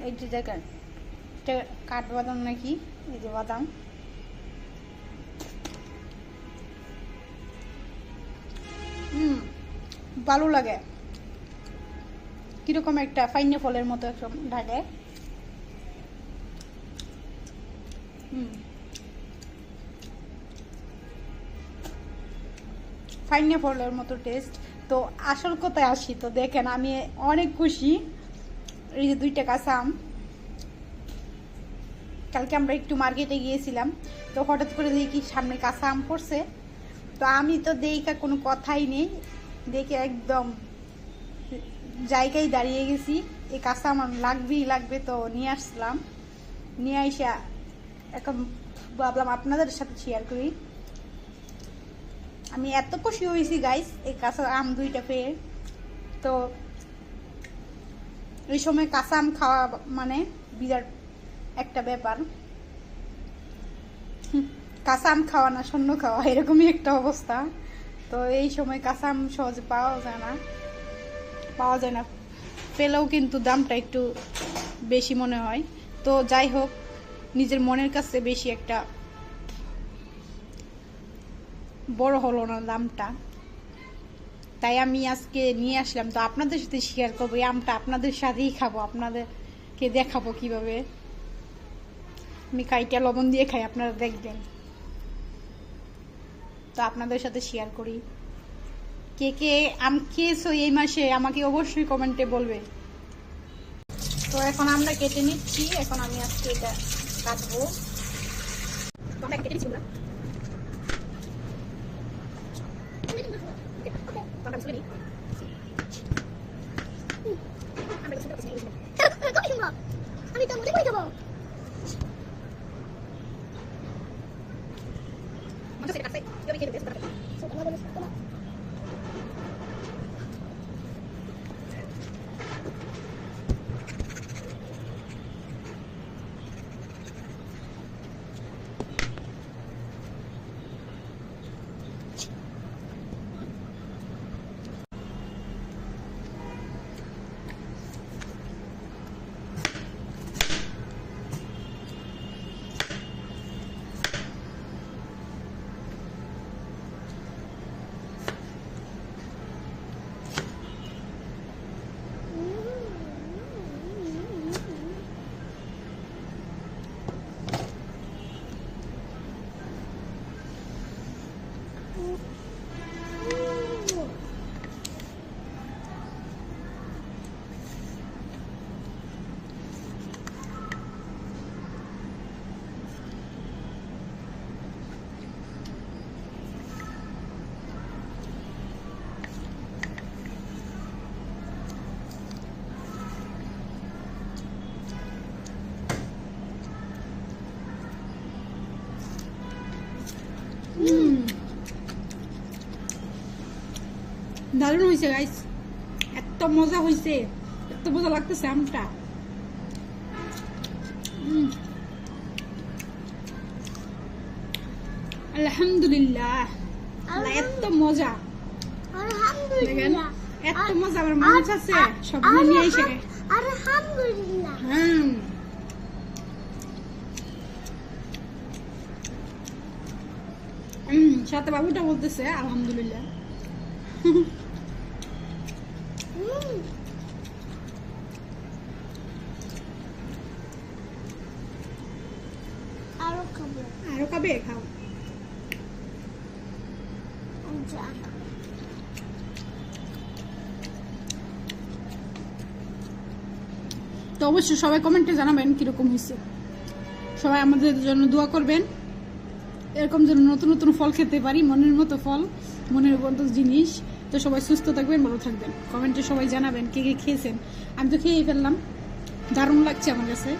এই যে দেখেন, এটা কাঠবাদাম নাকি, এই যে বাদাম। ভালো লাগে, কিরকম একটা ফাইনে ফলের মতো একদম ঢাকে। ফাইনে ফলের মতো টেস্ট। তো আসল কথায় আসি, তো দেখেন আমি অনেক খুশি। এই যে 2টা কাঁচা আম, কালকে আমরা একটু মার্কেটে গিয়েছিলাম, তো হঠাৎ করে দেখি সামনে কাঁচা আম পড়ছে। তো আমি তো দেখা কোনো কথাই নেই, দেখে একদম জায়গায় দাঁড়িয়ে গেছি। এই কাঁচা আম লাগবেই লাগবে, তো নিয়ে আসলাম। নিয়ে আইসা এখন ভাবলাম আপনাদের সাথে শেয়ার করি। আমি এত খুশি হয়েছি গাইস এই কাঁচা আম 2টা পেয়ে। তো এই সময় কাঁচা আম খাওয়া মানে বিরাট একটা ব্যাপার। কাঁচা আম খাওয়া না শূন্য খাওয়া, এরকমই একটা অবস্থা। তো এই সময় কাঁচা আম সহজে পাওয়া যায় না, পেলেও কিন্তু দামটা একটু বেশি মনে হয়। তো যাই হোক, নিজের মনের কাছে বেশি একটা বড় হলো না দামটা, তাই আমি আজকে নিয়ে আসলাম। তো আপনাদের সাথে শেয়ার করবো, এই আমটা আপনাদের সাথেই খাবো, আপনাদেরকে দেখাবো কিভাবে আমি কাইটা লবণ দিয়ে খাই, আপনারা দেখবেন। তো আপনাদের সাথে শেয়ার করি, কে কে আম খেয়েছো এই মাসে আমাকে অবশ্যই কমেন্টে বলবে। তো এখন আমরা কেটে নিচ্ছি, এখন আমি আজকে এটা কাটবো। কেটে নিচ্ছি না, আমি তো মনে করে দেবো। দারুণ হয়েছে গাইস, এত মজা হয়েছে, এত মজা লাগতেছে আমটা। আলহামদুলিল্লাহ, এত মজা, এত মজা। আমার মন চাচ্ছে সবগুলো নিয়ে এসে। আলহামদুলিল্লাহ। সাথে বাবুটা বলতেছে আলহামদুলিল্লাহ। আরো খাবে, খাও। তো অবশ্যই সবাই কমেন্টে জানাবেন কিরকম হয়েছে। সবাই আমাদের জন্য দোয়া করবেন, এরকম যেন নতুন নতুন ফল খেতে পারি, মনের মতো ফল, মনের মতো জিনিস। তো সবাই সুস্থ থাকবেন, ভালো থাকবেন। কমেন্টে সবাই জানাবেন কে কে খেয়েছেন। আমি তো খেয়েই ফেললাম, দারুণ লাগছে আমার কাছে।